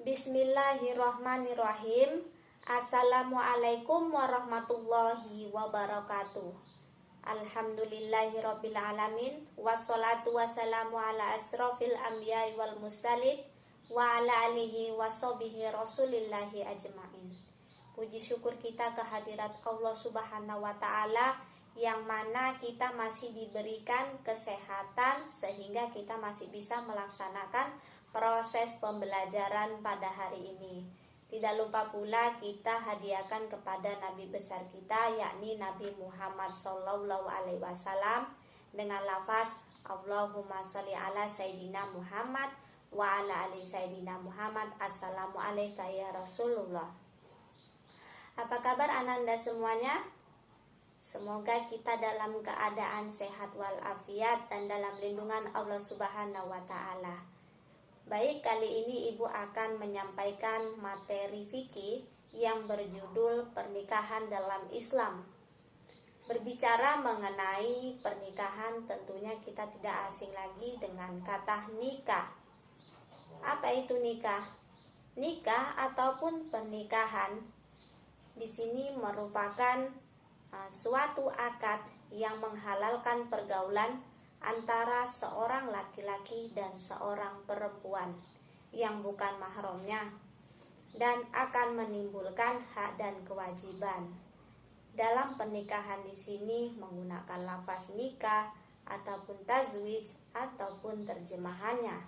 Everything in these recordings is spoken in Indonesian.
Bismillahirrahmanirrahim. Assalamualaikum warahmatullahi wabarakatuh. Alhamdulillahirabbil alamin. Wassalatu wassalamu ala asrofil anbiya'i wal mursalin wa ala alihi washabihi rasulillahi ajmain. Puji syukur kita kehadirat Allah Subhanahu wa taala yang mana kita masih diberikan kesehatan sehingga kita masih bisa melaksanakan proses pembelajaran pada hari ini. Tidak lupa pula kita hadiahkan kepada Nabi besar kita, yakni Nabi Muhammad Sallallahu Alaihi Wasallam dengan lafaz Allahumma sholli ala Sayyidina Muhammad wa ala ali Sayyidina Muhammad. Assalamualaikum ya Rasulullah. Apa kabar ananda semuanya? Semoga kita dalam keadaan sehat walafiat dan dalam lindungan Allah Subhanahu wa taala. Baik, kali ini Ibu akan menyampaikan materi fikih yang berjudul Pernikahan dalam Islam. Berbicara mengenai pernikahan, tentunya kita tidak asing lagi dengan kata nikah. Apa itu nikah? Nikah ataupun pernikahan di sini merupakan suatu akad yang menghalalkan pergaulan antara seorang laki-laki dan seorang perempuan yang bukan mahramnya dan akan menimbulkan hak dan kewajiban. Dalam pernikahan di sini menggunakan lafaz nikah ataupun tazwij ataupun terjemahannya.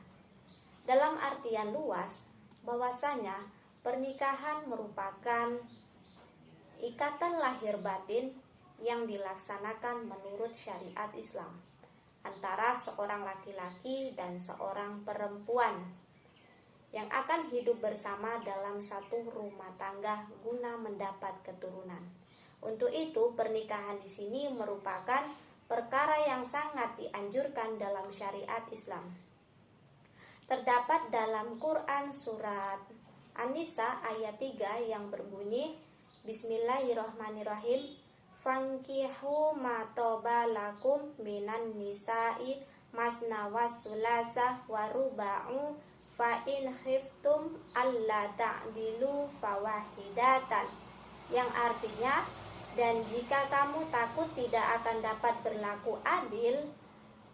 Dalam artian luas bahwasanya pernikahan merupakan ikatan lahir batin yang dilaksanakan menurut syariat Islam antara seorang laki-laki dan seorang perempuan yang akan hidup bersama dalam satu rumah tangga guna mendapat keturunan. Untuk itu, pernikahan di sini merupakan perkara yang sangat dianjurkan dalam syariat Islam. Terdapat dalam Quran surat An-Nisa ayat 3 yang berbunyi Bismillahirrahmanirrahim. Fankihu ma toba lakum minan nisa'i masna wa sulasa wa ruba'u fa in khiftum alla ta'dilu fawahidatan, yang artinya, dan jika kamu takut tidak akan dapat berlaku adil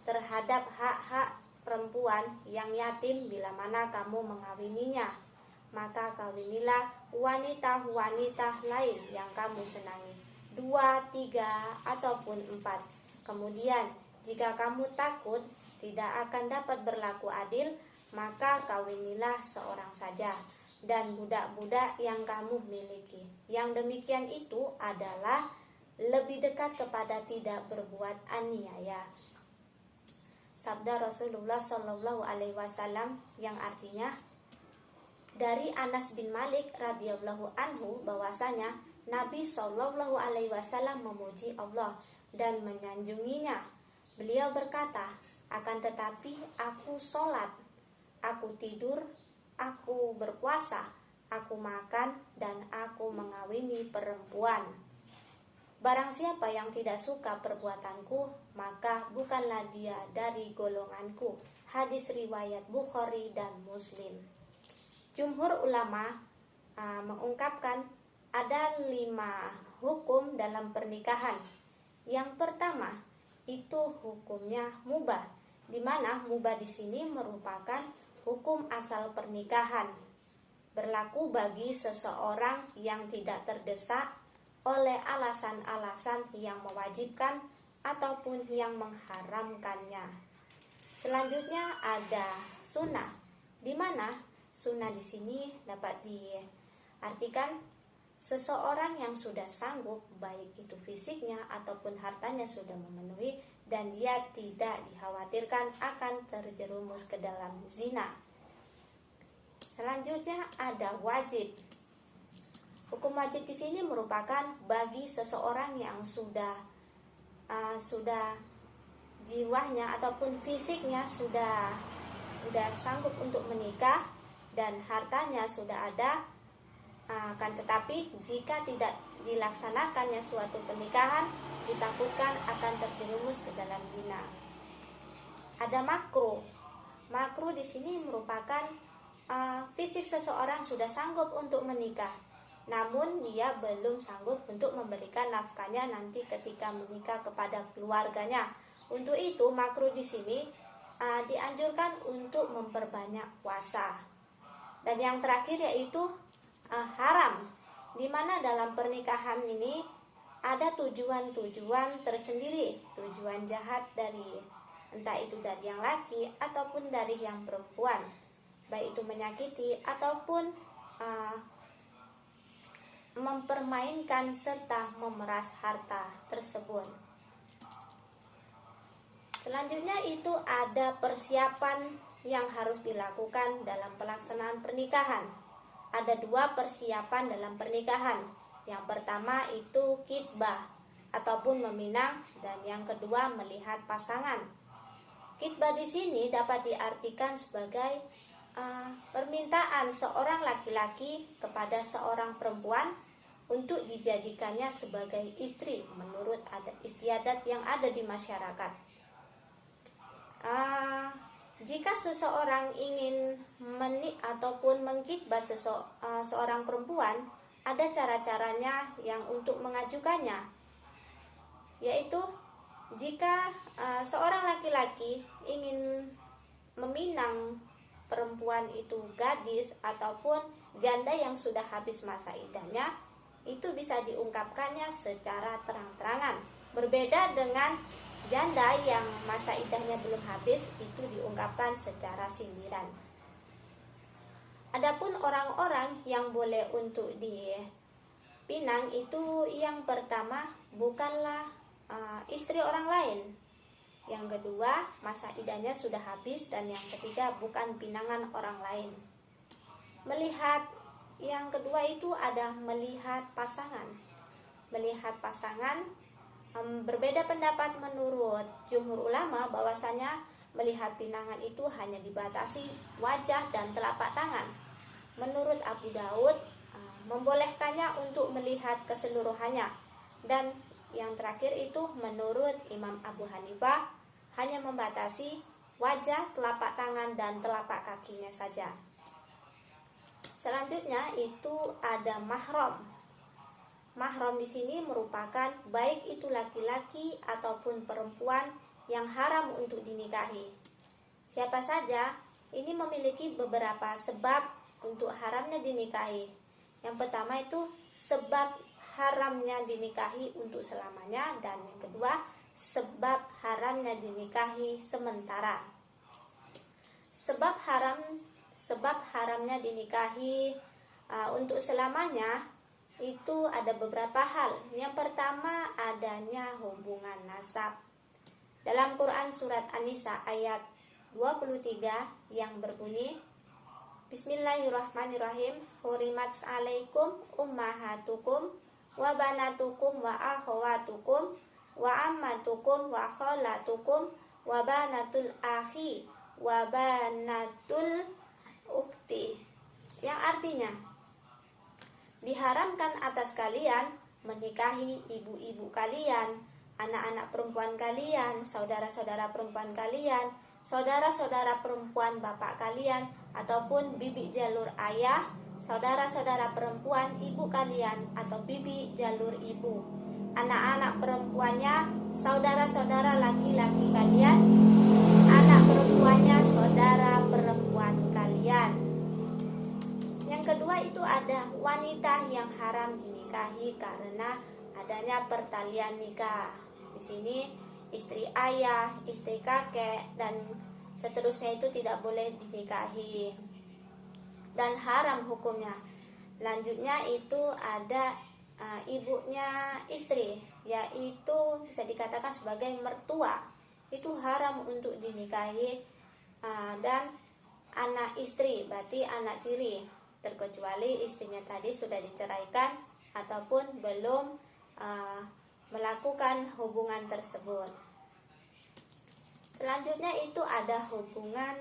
terhadap hak-hak perempuan yang yatim bila mana kamu mengawininya, maka kawinilah wanita-wanita lain yang kamu senangi, 2, 3, ataupun 4. Kemudian jika kamu takut tidak akan dapat berlaku adil, maka kawinilah seorang saja dan budak-budak yang kamu miliki. Yang demikian itu adalah lebih dekat kepada tidak berbuat aniaya. Sabda Rasulullah Shallallahu Alaihi Wasallam yang artinya dari Anas bin Malik radhiyallahu anhu bahwasanya Nabi Shallallahu Alaihi Wasallam memuji Allah dan menyanjunginya. Beliau berkata, akan tetapi aku sholat, aku tidur, aku berpuasa, aku makan, dan aku mengawini perempuan. Barang siapa yang tidak suka perbuatanku, maka bukanlah dia dari golonganku. Hadis riwayat Bukhari dan Muslim. Jumhur ulama mengungkapkan ada 5 hukum dalam pernikahan. Yang pertama itu hukumnya mubah, di mana mubah di sini merupakan hukum asal pernikahan, berlaku bagi seseorang yang tidak terdesak oleh alasan-alasan yang mewajibkan ataupun yang mengharamkannya. Selanjutnya ada sunnah, di mana sunnah di sini dapat diartikan seseorang yang sudah sanggup, baik itu fisiknya ataupun hartanya sudah memenuhi, dan dia tidak dikhawatirkan akan terjerumus ke dalam zina. Selanjutnya ada wajib. Hukum wajib di sini merupakan bagi seseorang yang sudah jiwanya ataupun fisiknya sudah sanggup untuk menikah dan hartanya sudah ada. Akan tetapi jika tidak dilaksanakannya suatu pernikahan, ditakutkan akan terjerumus ke dalam zina. Ada makruh. Makruh di sini merupakan fisik seseorang sudah sanggup untuk menikah, namun dia belum sanggup untuk memberikan nafkahnya nanti ketika menikah kepada keluarganya. Untuk itu makruh di sini dianjurkan untuk memperbanyak puasa. Dan yang terakhir yaitu haram, di mana dalam pernikahan ini ada tujuan-tujuan tersendiri, tujuan jahat dari entah itu dari yang laki ataupun dari yang perempuan, baik itu menyakiti ataupun mempermainkan serta memeras harta tersebut. Selanjutnya itu ada persiapan yang harus dilakukan dalam pelaksanaan pernikahan. Ada 2 persiapan dalam pernikahan. Yang pertama itu khitbah ataupun meminang, dan yang kedua melihat pasangan. Khitbah di sini dapat diartikan sebagai permintaan seorang laki-laki kepada seorang perempuan untuk dijadikannya sebagai istri menurut adat istiadat yang ada di masyarakat. Jika seseorang ingin ataupun mengkhitbah seorang perempuan, ada cara-caranya yang untuk mengajukannya, yaitu jika seorang laki-laki ingin meminang perempuan itu gadis ataupun janda yang sudah habis masa iddahnya, itu bisa diungkapkannya secara terang-terangan. Berbeda dengan janda yang masa iddahnya belum habis, itu diungkapkan secara sindiran. Adapun orang-orang yang boleh untuk dipinang itu yang pertama bukanlah istri orang lain, yang kedua masa iddahnya sudah habis, dan yang ketiga bukan pinangan orang lain. Melihat yang kedua itu ada melihat pasangan. Melihat pasangan berbeda pendapat menurut jumhur ulama bahwasanya melihat pinangan itu hanya dibatasi wajah dan telapak tangan. Menurut Abu Daud membolehkannya untuk melihat keseluruhannya, dan yang terakhir itu menurut Imam Abu Hanifah hanya membatasi wajah, telapak tangan dan telapak kakinya saja. Selanjutnya itu ada mahram. Mahram di sini merupakan baik itu laki-laki ataupun perempuan yang haram untuk dinikahi. Siapa saja ini memiliki beberapa sebab untuk haramnya dinikahi. Yang pertama itu sebab haramnya dinikahi untuk selamanya, dan yang kedua sebab haramnya dinikahi sementara. Sebab haramnya dinikahi untuk selamanya itu ada beberapa hal. Yang pertama adanya hubungan nasab. Dalam Quran surat An-Nisa ayat 23 yang berbunyi, Bismillahirrahmanirrahim, hurimat alaikum ummahatukum wa banatukum wa akhawatukum wa ammatukum wa khalatukum wa banatul akhi wa banatul ukhti, yang artinya diharamkan atas kalian menikahi ibu-ibu kalian, anak-anak perempuan kalian, saudara-saudara perempuan kalian, saudara-saudara perempuan bapak kalian, ataupun bibi jalur ayah, saudara-saudara perempuan ibu kalian atau bibi jalur ibu, anak-anak perempuannya saudara-saudara laki-laki kalian, anak perempuannya saudara perempuan kalian. Yang kedua itu ada wanita yang haram dinikahi karena adanya pertalian nikah. Di sini istri ayah, istri kakek, dan seterusnya itu tidak boleh dinikahi dan haram hukumnya. Lanjutnya itu ada ibunya istri, yaitu bisa dikatakan sebagai mertua, itu haram untuk dinikahi, dan anak istri berarti anak tiri, terkecuali istrinya tadi sudah diceraikan ataupun belum melakukan hubungan tersebut. Selanjutnya itu ada hubungan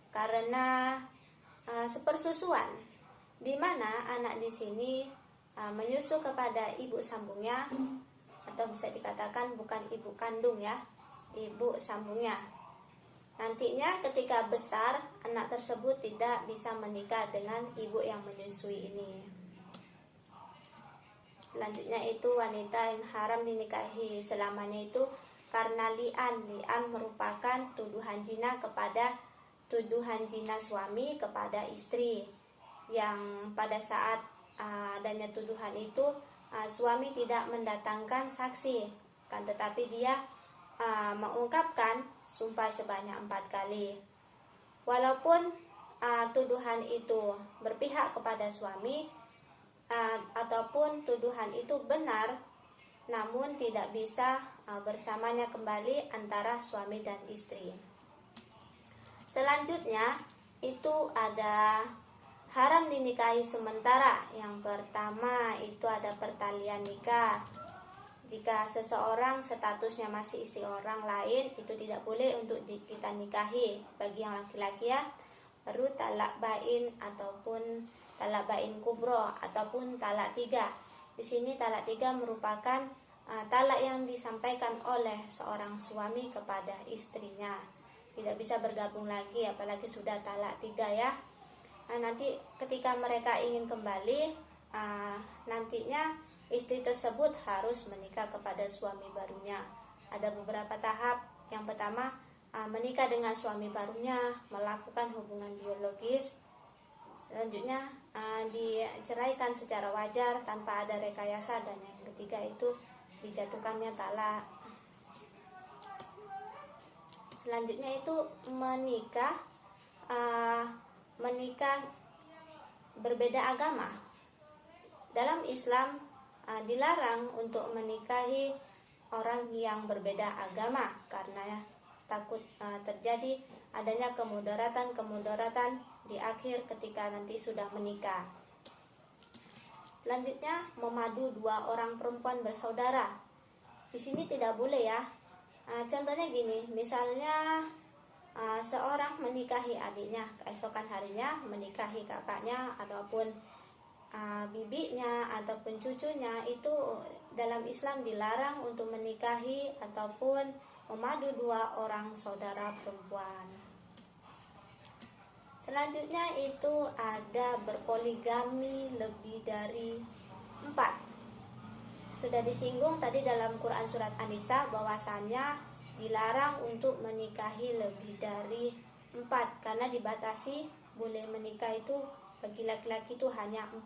karena sepersusuan, di mana anak di sini menyusu kepada ibu sambungnya, atau bisa dikatakan bukan ibu kandung ya, ibu sambungnya. Nantinya ketika besar, anak tersebut tidak bisa menikah dengan ibu yang menyusui ini. Selanjutnya itu wanita yang haram dinikahi selamanya itu karena li'an. Li'an merupakan tuduhan zina suami kepada istri, yang pada saat adanya tuduhan itu suami tidak mendatangkan saksi, kan tetapi dia mengungkapkan sumpah sebanyak 4 kali. Walaupun tuduhan itu berpihak kepada suami ataupun tuduhan itu benar, namun tidak bisa bersamanya kembali antara suami dan istri. Selanjutnya itu ada haram dinikahi sementara. Yang pertama itu ada pertalian nikah. Jika seseorang statusnya masih istri orang lain, itu tidak boleh untuk kita nikahi. Bagi yang laki-laki ya, baru talak bain ataupun talak bain kubro ataupun talak 3. Di sini talak 3 merupakan talak yang disampaikan oleh seorang suami kepada istrinya. Tidak bisa bergabung lagi, apalagi sudah talak 3 ya. Nanti ketika mereka ingin kembali, nantinya istri tersebut harus menikah kepada suami barunya. Ada beberapa tahap. Yang pertama, menikah dengan suami barunya, melakukan hubungan biologis. Selanjutnya, diceraikan secara wajar tanpa ada rekayasa. Dan yang ketiga itu dijatuhkannya talak. Selanjutnya itu menikah berbeda agama. Dalam Islam dilarang untuk menikahi orang yang berbeda agama karena takut terjadi adanya kemudaratan di akhir ketika nanti sudah menikah. Selanjutnya, memadu 2 orang perempuan bersaudara. Di sini tidak boleh ya. Contohnya gini, misalnya seorang menikahi adiknya, keesokan harinya menikahi kakaknya ataupun bibinya ataupun cucunya. Itu dalam Islam dilarang untuk menikahi ataupun memadu 2 orang saudara perempuan. Selanjutnya itu ada berpoligami lebih dari 4. Sudah disinggung tadi dalam Quran surat An-Nisa bahwasannya dilarang untuk menikahi lebih dari 4 karena dibatasi boleh menikah itu bagi laki-laki itu hanya 4.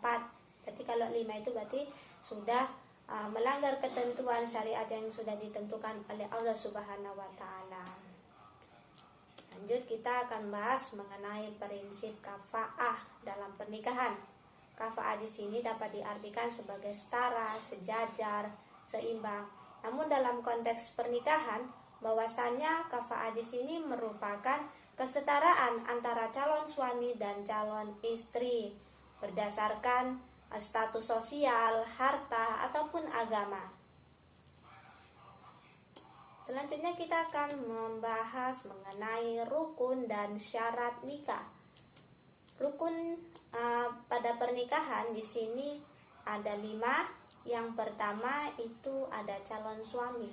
Berarti kalau 5 itu berarti sudah melanggar ketentuan syariat yang sudah ditentukan oleh Allah Subhanahu wa taala. Lanjut, kita akan bahas mengenai prinsip kafa'ah dalam pernikahan. Kafa'ah di sini dapat diartikan sebagai setara, sejajar, seimbang. Namun dalam konteks pernikahan, bahwasannya kafa'ah di sini merupakan kesetaraan antara calon suami dan calon istri berdasarkan status sosial, harta, ataupun agama. Selanjutnya kita akan membahas mengenai rukun dan syarat nikah. Rukun pada pernikahan di sini ada 5. Yang pertama itu ada calon suami.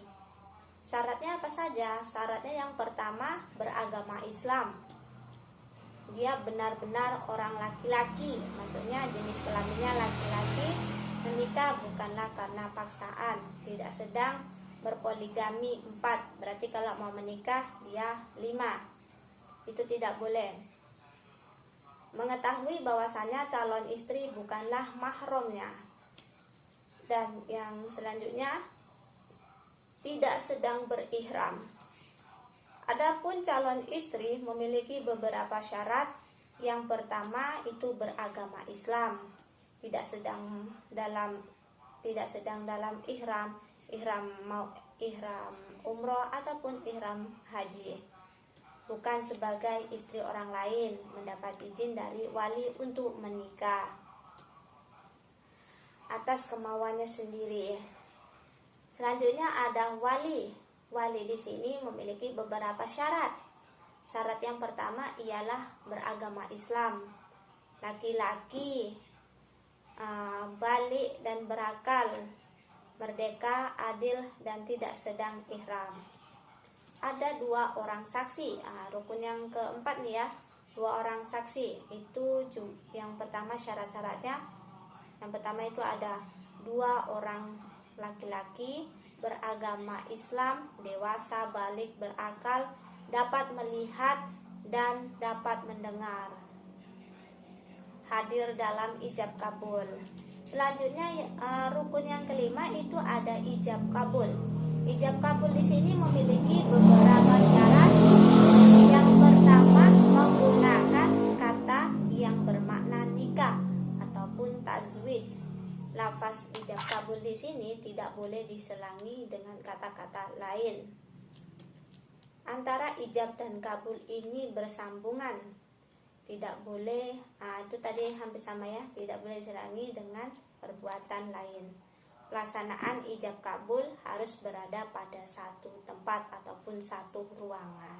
Syaratnya apa saja? Syaratnya yang pertama beragama Islam. Dia benar-benar orang laki-laki, maksudnya jenis kelaminnya laki-laki, menikah bukanlah karena paksaan, tidak sedang berpoligami 4. Berarti kalau mau menikah dia 5. Itu tidak boleh. Mengetahui bahwasannya calon istri bukanlah mahramnya. Dan yang selanjutnya tidak sedang berihram. Adapun calon istri memiliki beberapa syarat. Yang pertama itu beragama Islam, tidak sedang dalam ihram mau ihram umroh ataupun ihram haji, bukan sebagai istri orang lain, mendapat izin dari wali untuk menikah atas kemauannya sendiri. Selanjutnya ada wali. Wali di sini memiliki beberapa syarat. Syarat yang pertama ialah beragama Islam. Laki-laki balik dan berakal, merdeka, adil, dan tidak sedang ihram. ada 2 orang saksi. Rukun yang keempat nih ya, 2 orang saksi. Itu yang pertama syarat-syaratnya. Yang pertama itu ada 2 orang laki-laki beragama Islam, dewasa, balik, berakal, dapat melihat dan dapat mendengar, hadir dalam ijab kabul. Selanjutnya rukun yang kelima itu ada ijab kabul. Ijab kabul di sini memiliki beberapa syarat. Yang pertama, menggunakan kata yang bermakna nikah ataupun tazwij. Lafaz ijab kabul di sini tidak boleh diselangi dengan kata-kata lain. Antara ijab dan kabul ini bersambungan. Tidak boleh, itu tadi hampir sama ya, tidak boleh diselangi dengan perbuatan lain. Pelaksanaan ijab kabul harus berada pada satu tempat ataupun satu ruangan.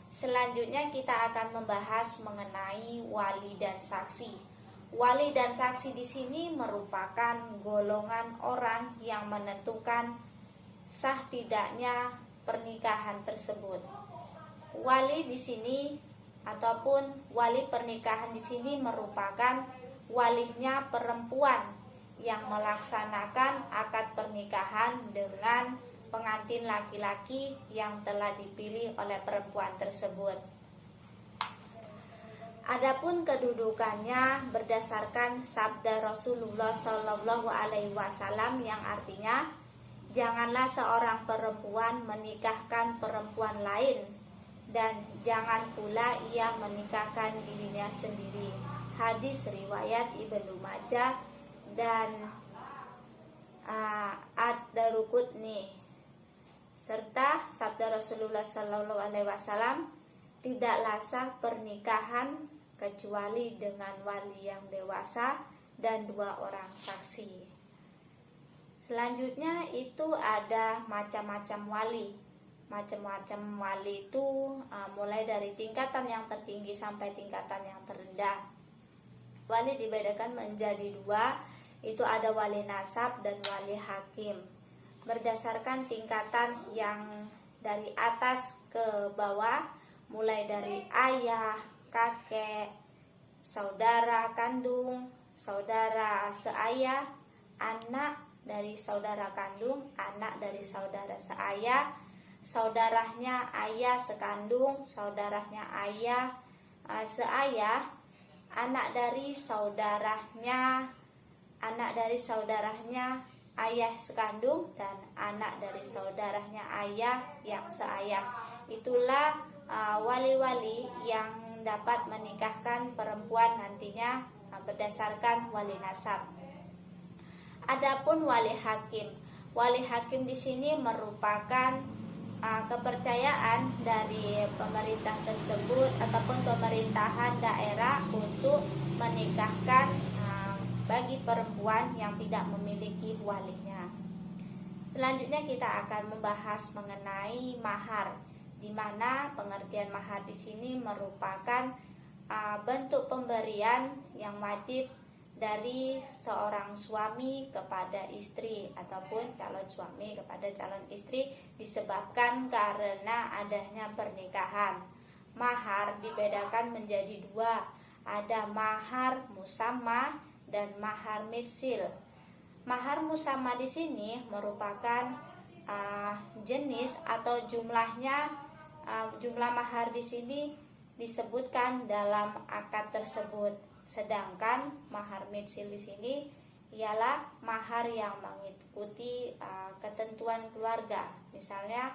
Selanjutnya kita akan membahas mengenai wali dan saksi. Wali dan saksi di sini merupakan golongan orang yang menentukan sah tidaknya pernikahan tersebut. Wali di sini ataupun wali pernikahan di sini merupakan walinya perempuan yang melaksanakan akad pernikahan dengan pengantin laki-laki yang telah dipilih oleh perempuan tersebut. Adapun kedudukannya berdasarkan sabda Rasulullah Shallallahu Alaihi Wasallam yang artinya, janganlah seorang perempuan menikahkan perempuan lain dan jangan pula ia menikahkan dirinya sendiri. Hadis riwayat Ibnu Majah dan Ad-Daruqutni. Serta sabda Rasulullah Shallallahu Alaihi Wasallam, tidaklah sah pernikahan kecuali dengan wali yang dewasa dan 2 orang saksi. Selanjutnya itu ada macam-macam wali. Macam-macam wali itu mulai dari tingkatan yang tertinggi sampai tingkatan yang terendah. Wali dibedakan menjadi 2, itu ada wali nasab dan wali hakim. Berdasarkan tingkatan yang dari atas ke bawah, mulai dari ayah, kakek, saudara kandung, saudara seayah, anak dari saudara kandung, anak dari saudara seayah, saudaranya ayah sekandung, saudaranya ayah seayah, anak dari saudaranya ayah sekandung, dan anak dari saudaranya ayah yang seayah. Itulah wali-wali yang dapat menikahkan perempuan nantinya berdasarkan wali nasab. Adapun wali hakim. Wali hakim di sini merupakan kepercayaan dari pemerintah tersebut ataupun pemerintahan daerah untuk menikahkan bagi perempuan yang tidak memiliki walinya. Selanjutnya kita akan membahas mengenai mahar, di mana pengertian mahar di sini merupakan bentuk pemberian yang wajib dari seorang suami kepada istri ataupun calon suami kepada calon istri disebabkan karena adanya pernikahan. Mahar dibedakan menjadi 2, ada mahar musamma dan mahar mitsil. Mahar musamma di sini merupakan jenis atau jumlahnya, jumlah mahar di sini disebutkan dalam akad tersebut. Sedangkan mahar mitsil di sini ialah mahar yang mengikuti ketentuan keluarga. Misalnya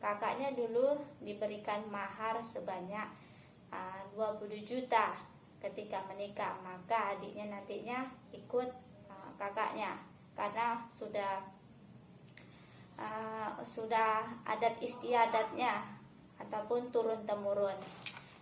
kakaknya dulu diberikan mahar sebanyak 20 juta ketika menikah, maka adiknya nantinya ikut kakaknya karena sudah adat istiadatnya ataupun turun temurun.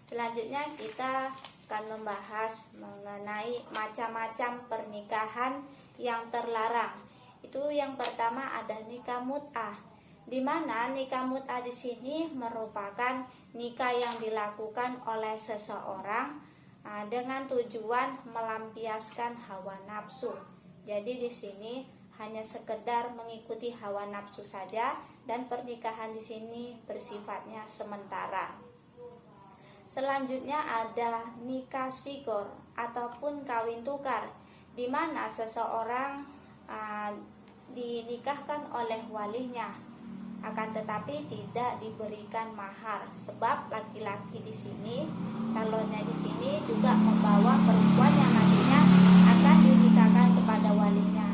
Selanjutnya kita akan membahas mengenai macam-macam pernikahan yang terlarang. Itu yang pertama ada nikah mut'ah, di mana nikah mut'ah di sini merupakan nikah yang dilakukan oleh seseorang dengan tujuan melampiaskan hawa nafsu. Jadi di sini hanya sekedar mengikuti hawa nafsu saja, dan pernikahan di sini bersifatnya sementara. Selanjutnya ada nikah sigor ataupun kawin tukar, di mana seseorang dinikahkan oleh walinya, akan tetapi tidak diberikan mahar, sebab laki-laki di sini, calonnya di sini juga membawa perempuan yang nantinya akan dinikahkan kepada walinya.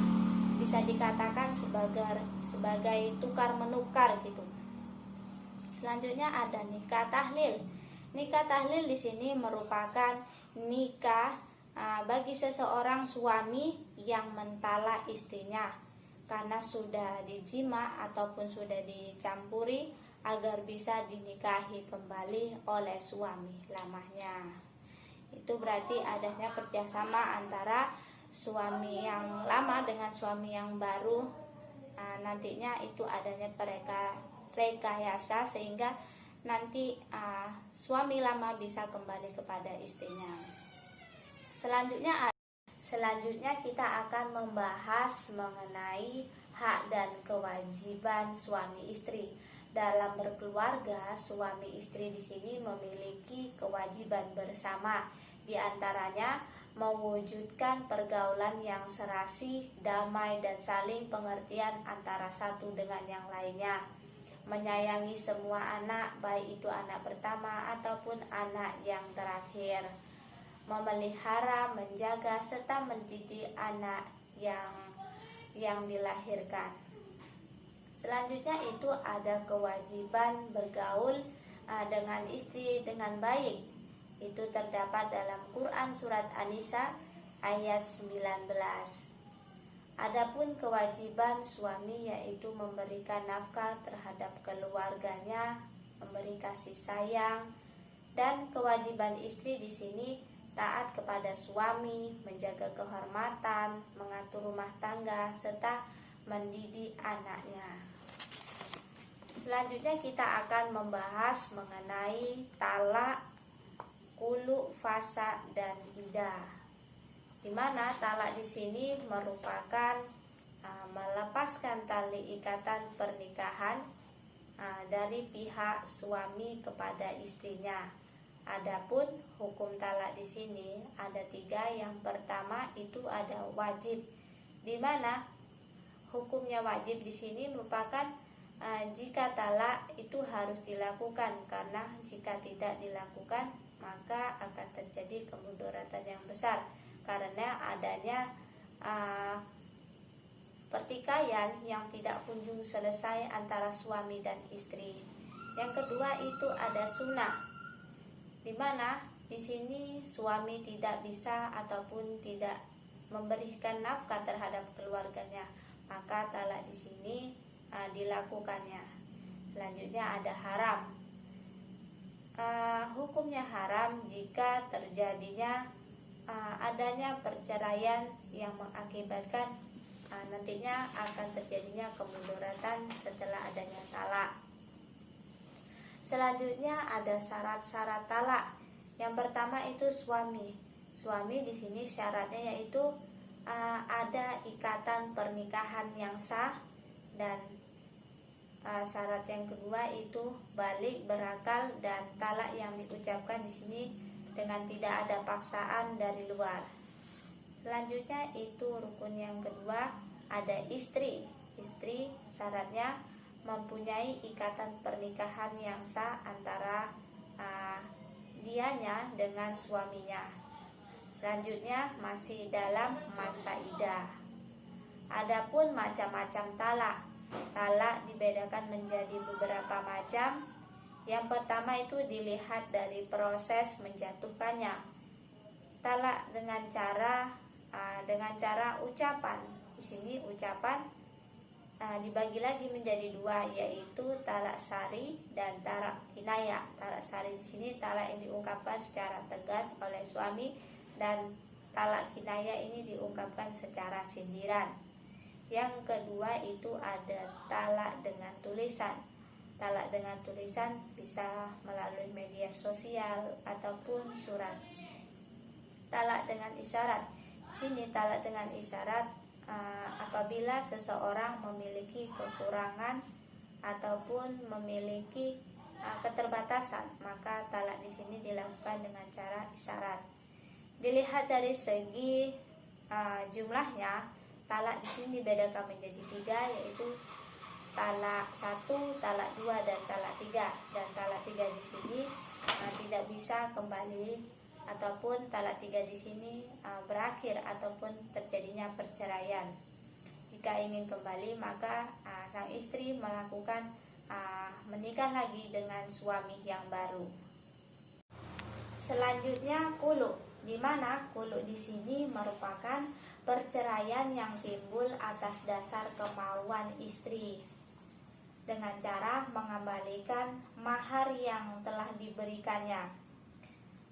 Bisa dikatakan sebagai tukar menukar gitu. Selanjutnya ada nikah tahlil. Nikah tahlil di sini merupakan nikah bagi seseorang suami yang mentalak istrinya karena sudah dijima ataupun sudah dicampuri agar bisa dinikahi kembali oleh suami lamanya. Itu berarti adanya kerjasama antara suami yang lama dengan suami yang baru. Nantinya itu adanya rekayasa sehingga nanti suami lama bisa kembali kepada istrinya. Selanjutnya kita akan membahas mengenai hak dan kewajiban suami istri. Dalam berkeluarga, suami istri di sini memiliki kewajiban bersama, di antaranya mewujudkan pergaulan yang serasi, damai dan saling pengertian antara satu dengan yang lainnya. Menyayangi semua anak, baik itu anak pertama ataupun anak yang terakhir. Memelihara, menjaga, serta mendidik anak yang dilahirkan. Selanjutnya itu ada kewajiban bergaul dengan istri dengan baik. Itu terdapat dalam Quran surat An-Nisa ayat 19. Adapun kewajiban suami yaitu memberikan nafkah terhadap keluarganya, memberi kasih sayang, dan kewajiban istri di sini taat kepada suami, menjaga kehormatan, mengatur rumah tangga, serta mendidik anaknya. Selanjutnya kita akan membahas mengenai talak, khulu, fasa, dan idah. Di mana talak di sini merupakan melepaskan tali ikatan pernikahan dari pihak suami kepada istrinya. Adapun hukum talak di sini ada 3. Yang pertama itu ada wajib, di mana hukumnya wajib di sini merupakan jika talak itu harus dilakukan, karena jika tidak dilakukan maka akan terjadi kemudaratan yang besar karena adanya pertikaian yang tidak kunjung selesai antara suami dan istri. Yang kedua itu ada sunnah, di mana di sini suami tidak bisa ataupun tidak memberikan nafkah terhadap keluarganya, maka talak di sini dilakukannya. Selanjutnya ada haram. Hukumnya haram jika terjadinya adanya perceraian yang mengakibatkan nantinya akan terjadinya kemudaratan setelah adanya talak. Selanjutnya ada syarat-syarat talak. Yang pertama itu suami. Suami di sini syaratnya yaitu ada ikatan pernikahan yang sah, dan syarat yang kedua itu balik berakal, dan talak yang diucapkan di sini dengan tidak ada paksaan dari luar. Selanjutnya itu rukun yang kedua ada istri. Istri syaratnya mempunyai ikatan pernikahan yang sah antara dianya dengan suaminya. Selanjutnya masih dalam masa idah. Adapun macam-macam talak. Talak dibedakan menjadi beberapa macam. Yang pertama itu dilihat dari proses menjatuhkannya. Talak dengan cara ucapan. Di sini ucapan dibagi lagi menjadi 2, yaitu talak syari dan talak kinayah. Talak syari di sini talak yang diungkapkan secara tegas oleh suami, dan talak kinayah ini diungkapkan secara sindiran. Yang kedua itu ada talak dengan tulisan. Talak dengan tulisan bisa melalui media sosial ataupun surat. Talak dengan isyarat. Di sini talak dengan isyarat apabila seseorang memiliki kekurangan ataupun memiliki keterbatasan, maka talak di sini dilakukan dengan cara isyarat. Dilihat dari segi jumlahnya, talak di sini dibedakan menjadi 3, yaitu talak 1, talak 2, dan talak 3. Dan talak 3 di sini tidak bisa kembali, ataupun talak 3 di sini berakhir ataupun terjadinya perceraian. Jika ingin kembali, maka sang istri melakukan menikah lagi dengan suami yang baru. Selanjutnya khulu, di mana khulu di sini merupakan perceraian yang timbul atas dasar kemauan istri dengan cara mengembalikan mahar yang telah diberikannya.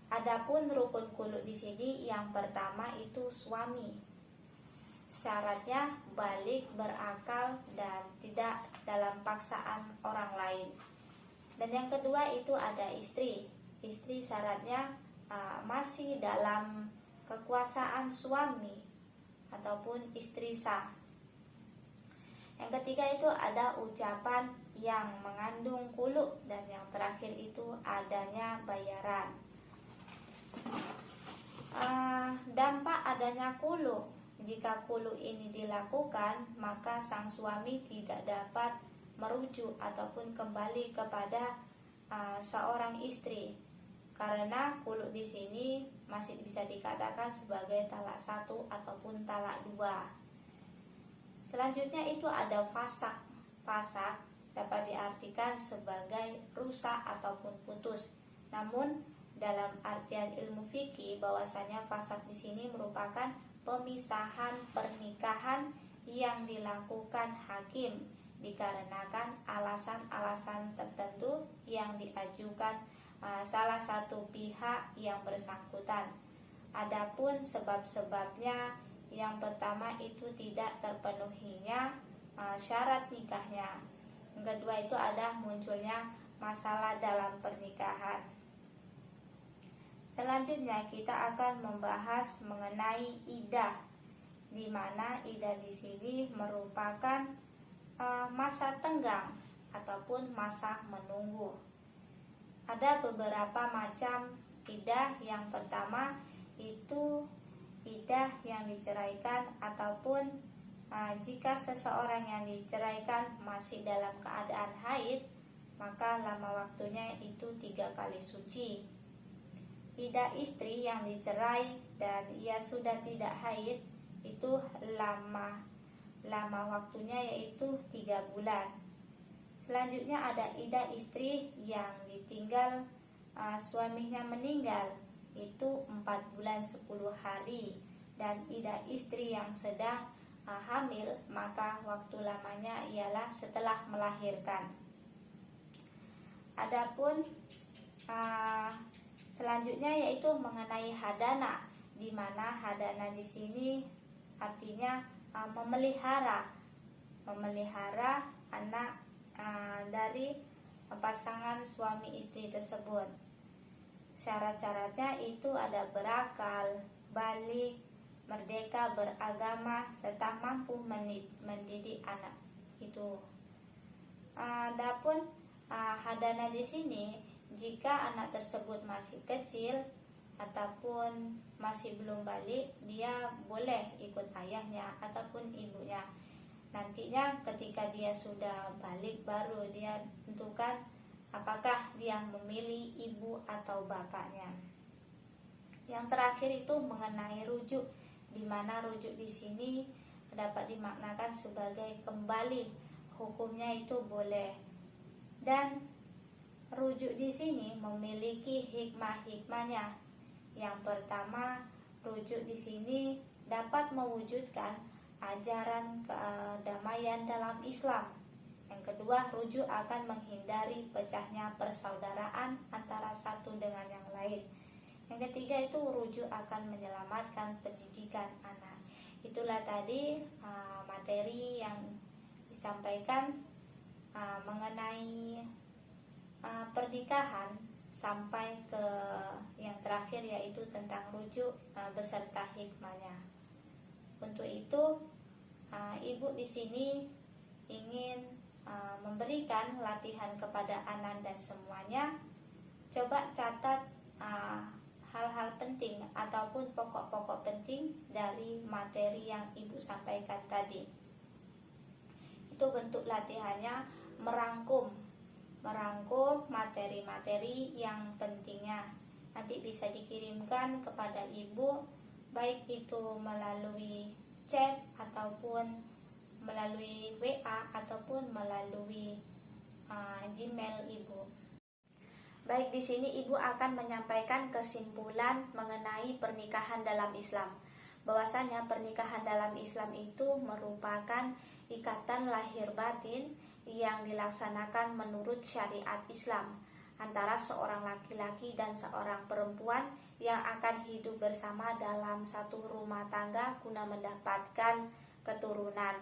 Adapun rukun khulu di sini yang pertama itu suami. Syaratnya balik, berakal, dan tidak dalam paksaan orang lain. Dan yang kedua itu ada istri. Istri syaratnya masih dalam kekuasaan suami ataupun istri sah. Yang ketiga itu ada ucapan yang mengandung khulu, dan yang terakhir itu adanya bayaran. Dampak adanya khulu, jika khulu ini dilakukan, maka sang suami tidak dapat merujuk ataupun kembali kepada seorang istri, karena khulu di sini masih bisa dikatakan sebagai talak 1 ataupun talak 2. Selanjutnya itu ada fasak. Fasak dapat diartikan sebagai rusak ataupun putus. Namun dalam artian ilmu fikih bahwasanya fasak di sini merupakan pemisahan pernikahan yang dilakukan hakim dikarenakan alasan-alasan tertentu yang diajukan salah satu pihak yang bersangkutan. Adapun sebab-sebabnya, yang pertama itu tidak terpenuhinya syarat nikahnya. Yang kedua itu ada munculnya masalah dalam pernikahan. Selanjutnya kita akan membahas mengenai iddah, di mana iddah di sini merupakan masa tenggang ataupun masa menunggu. Ada beberapa macam iddah. Yang pertama itu iddah yang diceraikan, ataupun jika seseorang yang diceraikan masih dalam keadaan haid, maka lama waktunya itu 3 kali suci. Iddah istri yang dicerai dan ia sudah tidak haid itu lama waktunya, yaitu 3 bulan. Selanjutnya ada iddah istri yang ditinggal suaminya meninggal, itu 4 bulan 10 hari. Dan iddah istri yang sedang hamil, maka waktu lamanya ialah setelah melahirkan. Adapun selanjutnya yaitu mengenai hadana, di mana hadana di sini artinya memelihara anak dari pasangan suami istri tersebut. Syarat-syaratnya itu ada berakal, balik, merdeka beragama, serta mampu mendidik anak itu. Adapun hadana di sini, jika anak tersebut masih kecil ataupun masih belum balik, dia boleh ikut ayahnya ataupun ibunya. Nantinya ketika dia sudah balik, baru dia tentukan apakah dia memilih ibu atau bapaknya. Yang terakhir itu mengenai rujuk, di mana rujuk di sini dapat dimaknakan sebagai kembali, hukumnya itu boleh. Dan rujuk di sini memiliki hikmah-hikmahnya. Yang pertama, rujuk di sini dapat mewujudkan ajaran kedamaian dalam Islam. Yang kedua, rujuk akan menghindari pecahnya persaudaraan antara satu dengan yang lain. Yang ketiga itu rujuk akan menyelamatkan pendidikan anak. Itulah tadi materi yang disampaikan mengenai pernikahan sampai ke yang terakhir, yaitu tentang rujuk beserta hikmahnya. Untuk itu Ibu di sini ingin memberikan latihan kepada Ananda semuanya. Coba catat hal-hal penting ataupun pokok-pokok penting dari materi yang Ibu sampaikan tadi. Itu bentuk latihannya, merangkum materi-materi yang pentingnya. Nanti bisa dikirimkan kepada Ibu, baik itu melalui chat ataupun melalui WA ataupun melalui Gmail Ibu. Baik, di sini Ibu akan menyampaikan kesimpulan mengenai pernikahan dalam Islam. Bahwasanya pernikahan dalam Islam itu merupakan ikatan lahir batin yang dilaksanakan menurut syariat Islam antara seorang laki-laki dan seorang perempuan yang akan hidup bersama dalam satu rumah tangga guna mendapatkan keturunan.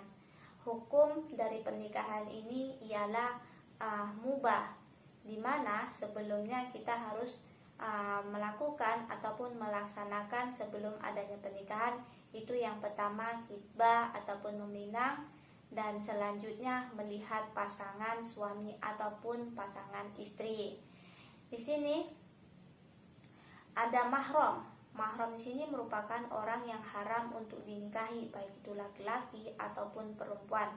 Hukum dari pernikahan ini ialah mubah, di mana sebelumnya kita harus melakukan ataupun melaksanakan sebelum adanya pernikahan. Itu yang pertama, khitbah ataupun meminang, dan selanjutnya melihat pasangan suami ataupun pasangan istri. Di sini ada mahram. Mahram di sini merupakan orang yang haram untuk dinikahi, baik itu laki-laki ataupun perempuan.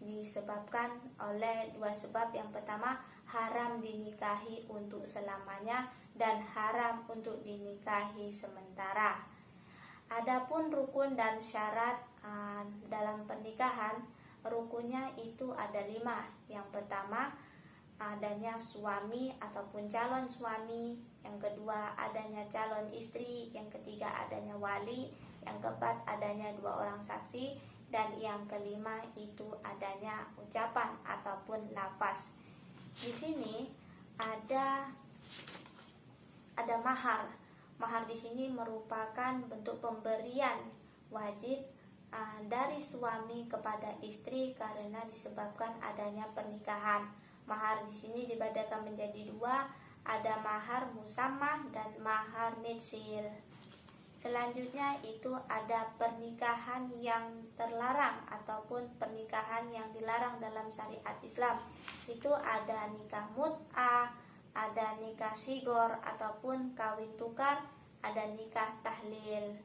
Disebabkan oleh dua sebab. Yang pertama, haram dinikahi untuk selamanya dan haram untuk dinikahi sementara. Adapun rukun dan syarat dalam pernikahan, rukunnya itu ada 5. Yang pertama, adanya suami ataupun calon suami. Yang kedua, adanya calon istri. Yang ketiga, adanya wali. Yang keempat, adanya 2 orang saksi. Dan yang kelima itu adanya ucapan ataupun lafaz. Di sini ada mahar. Mahar di sini merupakan bentuk pemberian wajib dari suami kepada istri karena disebabkan adanya pernikahan. Mahar di sini dibedakan menjadi 2, ada mahar musammah dan mahar mitsil. Selanjutnya itu ada pernikahan yang terlarang ataupun pernikahan yang dilarang dalam syariat Islam. Itu ada nikah mut'ah, ada nikah sigor ataupun kawin tukar, ada nikah tahlil.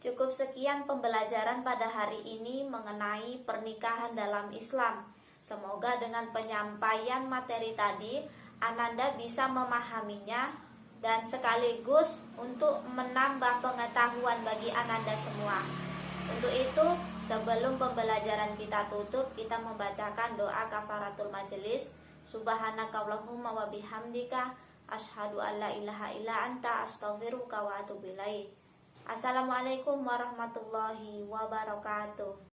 Cukup sekian pembelajaran pada hari ini mengenai pernikahan dalam Islam. Semoga dengan penyampaian materi tadi Ananda bisa memahaminya dan sekaligus untuk menambah pengetahuan bagi Ananda semua. Untuk itu, sebelum pembelajaran kita tutup, kita membacakan doa kafaratul majelis. Subhanakallahumma wa bihamdika asyhadu an la ilaha illa anta astaghfiruka wa atubu ilaik. Assalamualaikum warahmatullahi wabarakatuh.